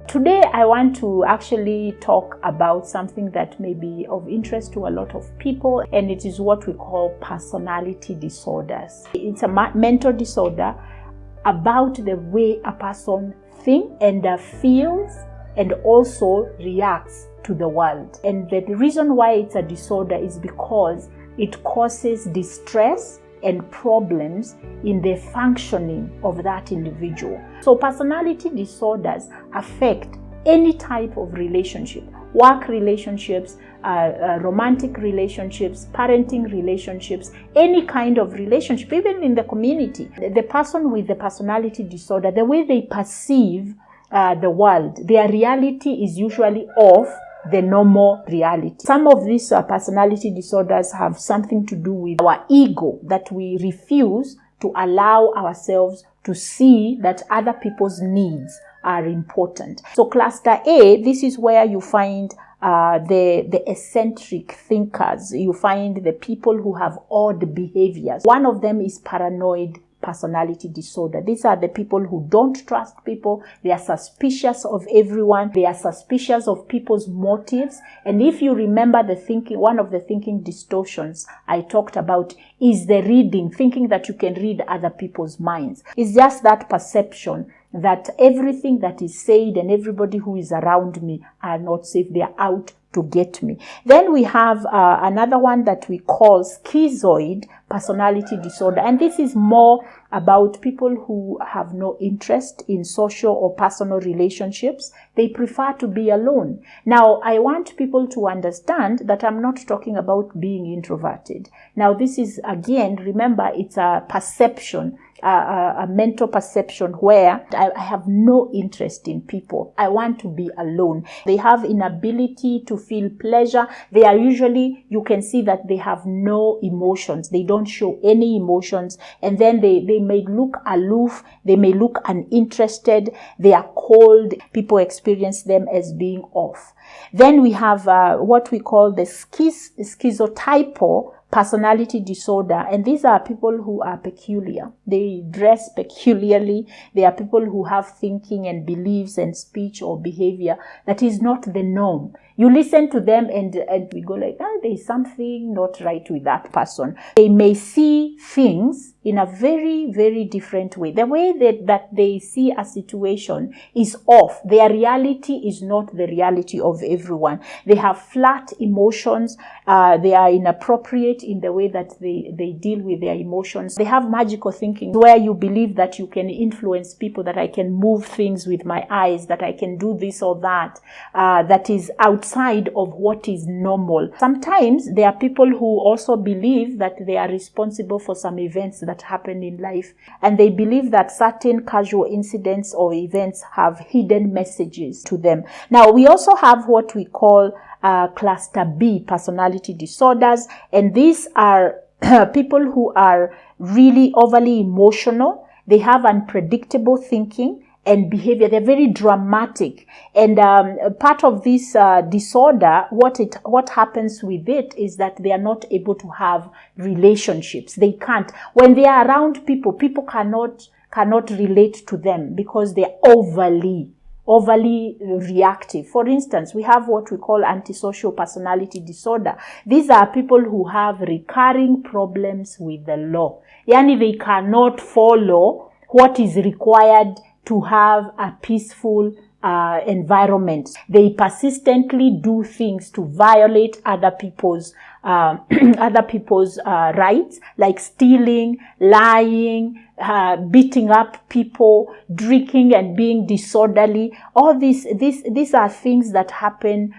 Today, I want to actually talk about something that may be of interest to a lot of people, and it is what we call personality disorders. It's a mental disorder about the way a person thinks and feels and also reacts to the world. And the reason why it's a disorder is because it causes distress and problems in the functioning of that individual. So personality disorders affect any type of relationship, work relationships, romantic relationships, parenting relationships, any kind of relationship, even in the community. The person with the personality disorder, the way they perceive the world, their reality is usually off the normal reality. Some of these personality disorders have something to do with our ego, that we refuse to allow ourselves to see that other people's needs are important. So cluster A, this is where you find the eccentric thinkers. You find the people who have odd behaviors. One of them is paranoid personality disorder. These are the people who don't trust people. They are suspicious of everyone. They are suspicious of people's motives. And if you remember one of the thinking distortions I talked about is the thinking that you can read other people's minds. It's just that perception that everything that is said and everybody who is around me are not safe. They are out to get me. Then we have another one that we call schizoid personality disorder. And this is more about people who have no interest in social or personal relationships. They prefer to be alone. Now, I want people to understand that I'm not talking about being introverted. Now, this is, again, remember, it's a perception, a mental perception where I have no interest in people. I want to be alone. They have inability to feel pleasure. They are usually, you can see that they have no emotions. They don't show any emotions. And then they may look aloof. They may look uninterested. They are cold. People experience them as being off. Then we have what we call the schizotypal personality disorder, and these are people who are peculiar. They dress peculiarly. They are people who have thinking and beliefs and speech or behavior that is not the norm. You listen to them and we go like, there's something not right with that person. They may see things in a very, very different way. The way that they see a situation is off. Their reality is not the reality of everyone. They have flat emotions. They are inappropriate in the way that they deal with their emotions. They have magical thinking where you believe that you can influence people, that I can move things with my eyes, that I can do this or that, that is outside of what is normal. Sometimes there are people who also believe that they are responsible for some events that happen in life, and they believe that certain casual incidents or events have hidden messages to them. Now, we also have what we call cluster B personality disorders, and these are people who are really overly emotional. They have unpredictable thinking and behavior. They're very dramatic. And part of this disorder, what happens with it is that they are not able to have relationships. They can't. When they are around people, people cannot relate to them because they're overly reactive. For instance, we have what we call antisocial personality disorder. These are people who have recurring problems with the law. Yani they cannot follow what is required to have a peaceful environment. They persistently do things to violate other people's rights, like stealing, lying, beating up people, drinking and being disorderly. All these are things that happen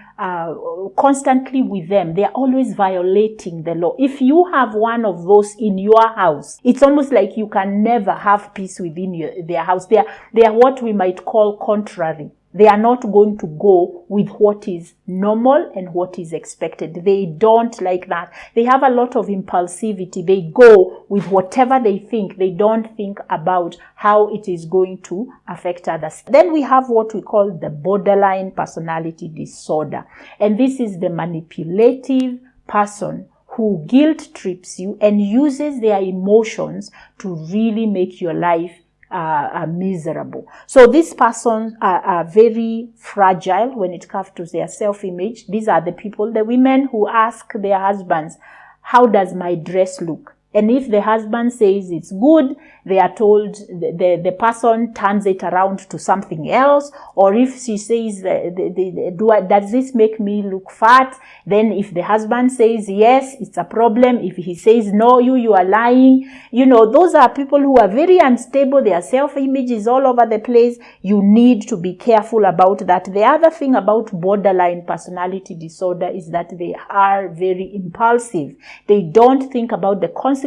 constantly with them. They are always violating the law. If you have one of those in your house, it's almost like you can never have peace within their house. They are what we might call contrary. They are not going to go with what is normal and what is expected. They don't like that. They have a lot of impulsivity. They go with whatever they think. They don't think about how it is going to affect others. Then we have what we call the borderline personality disorder. And this is the manipulative person who guilt trips you and uses their emotions to really make your life miserable. So these persons are very fragile when it comes to their self-image. These are the people, the women who ask their husbands, how does my dress look? And if the husband says it's good, they are told, the person turns it around to something else. Or if she says, does this make me look fat? Then if the husband says yes, it's a problem. If he says no, you are lying. Those are people who are very unstable. Their self-image is all over the place. You need to be careful about that. The other thing about borderline personality disorder is that they are very impulsive. They don't think about the consequences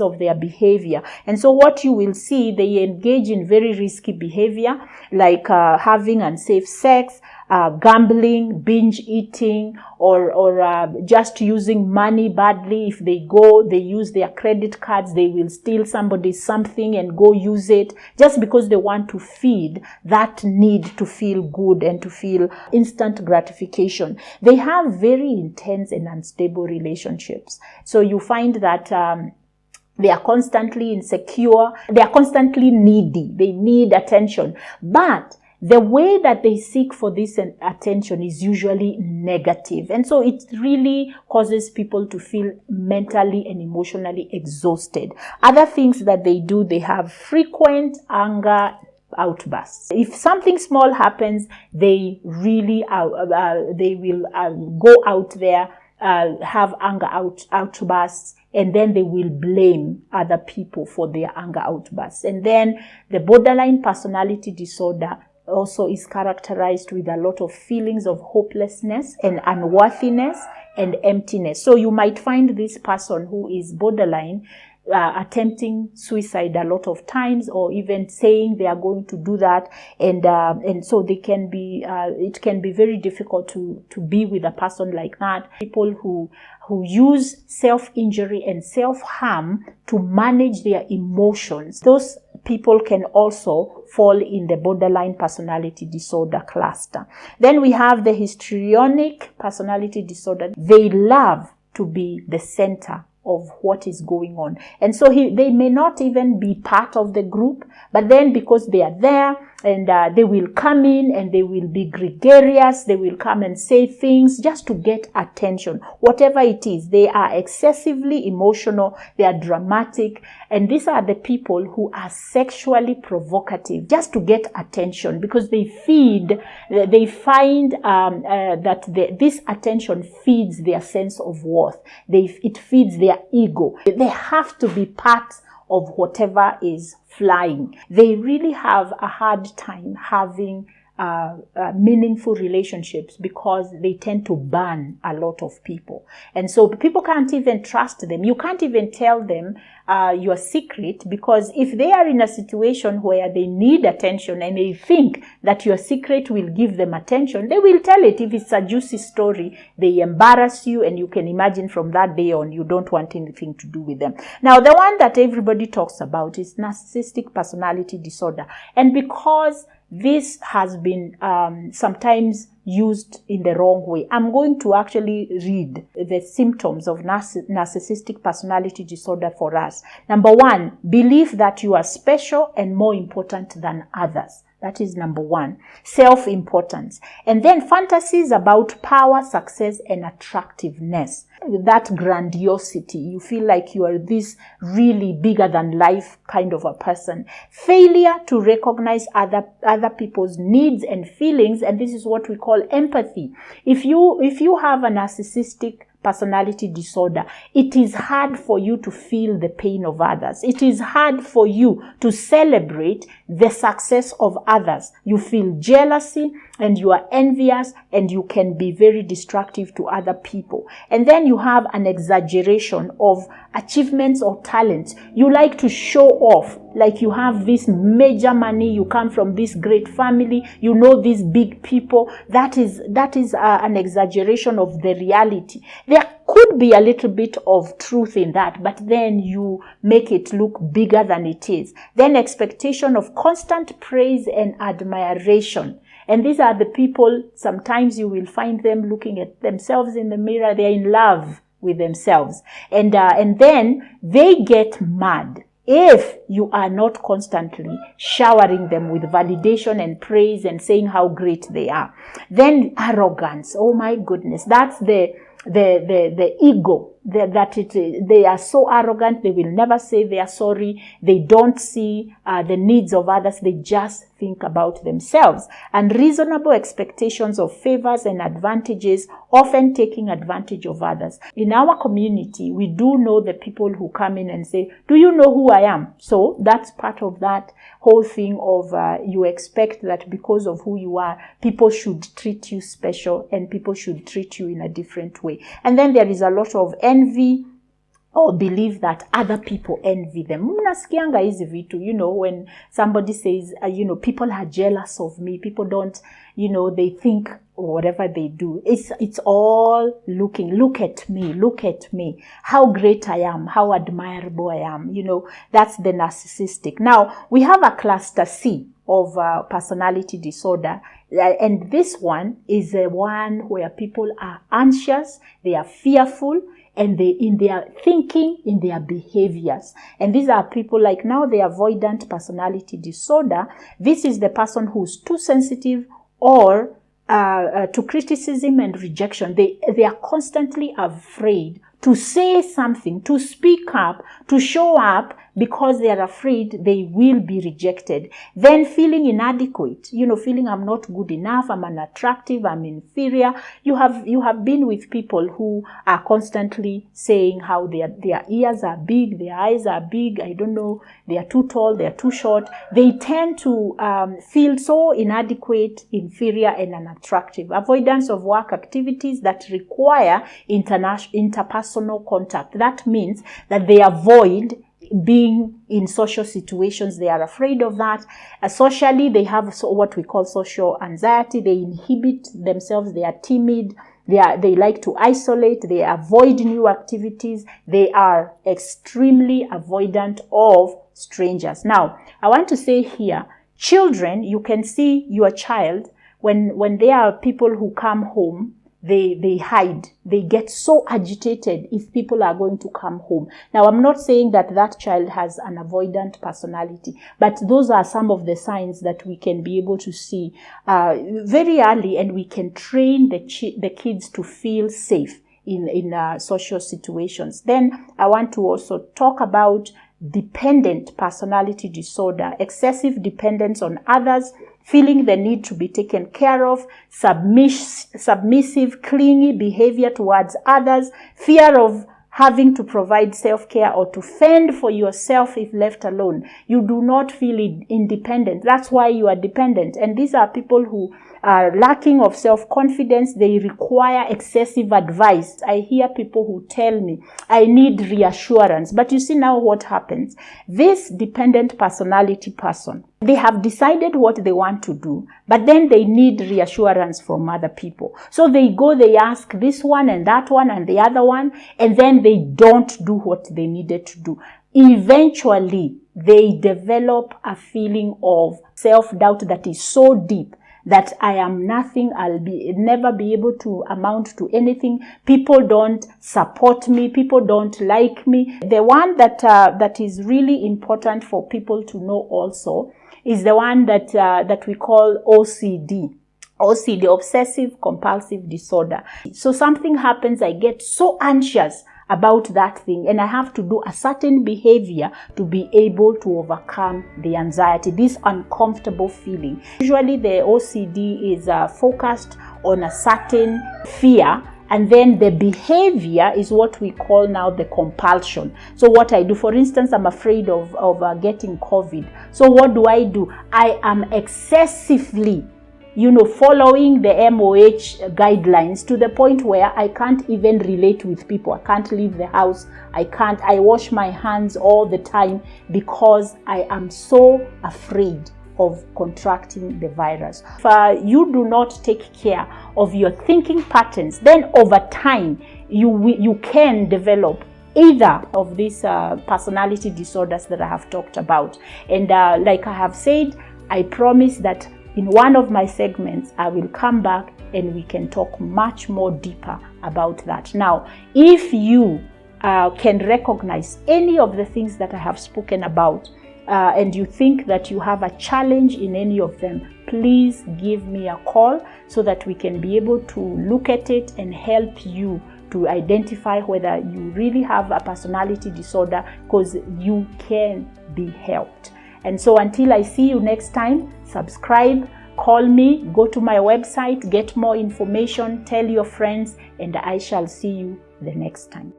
of their behavior. And so what you will see, they engage in very risky behavior, like having unsafe sex, gambling, binge eating, or just using money badly. If they use their credit cards, they will steal somebody's something and go use it just because they want to feed that need to feel good and to feel instant gratification. They have very intense and unstable relationships. So you find that they are constantly insecure. They are constantly needy. They need attention. But the way that they seek for this attention is usually negative. And so it really causes people to feel mentally and emotionally exhausted. Other things that they do, they have frequent anger outbursts. If something small happens, they really they will go out there, have anger outbursts, and then they will blame other people for their anger outbursts. And then the borderline personality disorder also is characterized with a lot of feelings of hopelessness and unworthiness and emptiness. So you might find this person who is borderline attempting suicide a lot of times, or even saying they are going to do that, and so they can be it can be very difficult to be with a person like that. People who use self-injury and self-harm to manage their emotions, those people can also fall in the borderline personality disorder cluster. Then we have the histrionic personality disorder. They love to be the center of what is going on. And so they may not even be part of the group, but then because they are there, and they will come in and they will be gregarious, they will come and say things just to get attention. Whatever it is, they are excessively emotional, they are dramatic, and these are the people who are sexually provocative just to get attention, because they find that this attention feeds their sense of worth. It feeds their ego. They have to be part of whatever is flying. They really have a hard time having meaningful relationships because they tend to burn a lot of people. And so people can't even trust them. You can't even tell them your secret, because if they are in a situation where they need attention and they think that your secret will give them attention, they will tell it. If it's a juicy story, they embarrass you, and you can imagine from that day on, you don't want anything to do with them. Now, the one that everybody talks about is narcissistic personality disorder. And because this has been sometimes used in the wrong way, I'm going to actually read the symptoms of narcissistic personality disorder for us. Number one, belief that you are special and more important than others. That is number one. Self-importance. And then fantasies about power, success, and attractiveness. That grandiosity. You feel like you are this really bigger than life kind of a person. Failure to recognize other people's needs and feelings. And this is what we call empathy. If you have a narcissistic personality disorder, it is hard for you to feel the pain of others. It is hard for you to celebrate the success of others. You feel jealousy and you are envious, and you can be very destructive to other people. And then you have an exaggeration of achievements or talents. You like to show off, like you have this major money, you come from this great family, you know these big people. That is an exaggeration of the reality. There could be a little bit of truth in that, but then you make it look bigger than it is. Then expectation of constant praise and admiration. And these are the people, sometimes you will find them looking at themselves in the mirror, they're in love with themselves. And then they get mad if you are not constantly showering them with validation and praise and saying how great they are. Then arrogance, oh my goodness, that's the ego, they are so arrogant, they will never say they are sorry, they don't see the needs of others, they just think about themselves. Unreasonable expectations of favors and advantages, often taking advantage of others. In our community, we do know the people who come in and say, do you know who I am? So that's part of that whole thing of you expect that because of who you are, people should treat you special and people should treat you in a different way. And then there is a lot of envy or believe that other people envy them. Mnasikianga hizi vitu, when somebody says, people are jealous of me, people don't, they think whatever they do, it's all look at me, how great I am, how admirable I am, that's the narcissistic. Now, we have a cluster C of personality disorder, and this one is the one where people are anxious, they are fearful, and they in their thinking, in their behaviors. And these are people like now the avoidant personality disorder. This is the person who's too sensitive or to criticism and rejection. They are constantly afraid to say something, to speak up, to show up, because they are afraid they will be rejected. Then feeling inadequate, feeling I'm not good enough, I'm unattractive, I'm inferior. You have been with people who are constantly saying how their ears are big, their eyes are big, I don't know, they are too tall, they are too short. They tend to feel so inadequate, inferior, and unattractive. Avoidance of work activities that require interpersonal contact. That means that they avoid being in social situations. They are afraid of that. Socially, they have what we call social anxiety. They inhibit themselves. They are timid. They like to isolate. They avoid new activities. They are extremely avoidant of strangers. Now, I want to say here, children, you can see your child, when there are people who come home, they hide. They get so agitated if people are going to come home. Now, I'm not saying that child has an avoidant personality, but those are some of the signs that we can be able to see very early, and we can train the kids to feel safe in social situations. Then I want to also talk about dependent personality disorder, excessive dependence on others, feeling the need to be taken care of, submissive, clingy behavior towards others, fear of having to provide self-care or to fend for yourself if left alone. You do not feel independent. That's why you are dependent. And these are people who are lacking of self-confidence. They require excessive advice. I hear people who tell me, I need reassurance. But you see now what happens. This dependent personality person, they have decided what they want to do, but then they need reassurance from other people. So they ask this one and that one and the other one, and then they don't do what they needed to do. Eventually, they develop a feeling of self-doubt that is so deep that I am nothing, I'll never be able to amount to anything. People don't support me, people don't like me. The one that is really important for people to know also is the one that we call OCD. OCD, obsessive compulsive disorder. So something happens, I get so anxious about that thing, and I have to do a certain behavior to be able to overcome the anxiety, this uncomfortable feeling. Usually the OCD is focused on a certain fear, and then the behavior is what we call now the compulsion. So what I do, for instance, I'm afraid of getting COVID. So what do? I am excessively following the MOH guidelines to the point where I can't even relate with people. I can't leave the house. I wash my hands all the time because I am so afraid of contracting the virus. If you do not take care of your thinking patterns, then over time, you can develop either of these personality disorders that I have talked about. And like I have said, I promise that in one of my segments, I will come back and we can talk much more deeper about that. Now, if you can recognize any of the things that I have spoken about, and you think that you have a challenge in any of them, please give me a call so that we can be able to look at it and help you to identify whether you really have a personality disorder, because you can be helped. And so until I see you next time, subscribe, call me, go to my website, get more information, tell your friends, and I shall see you the next time.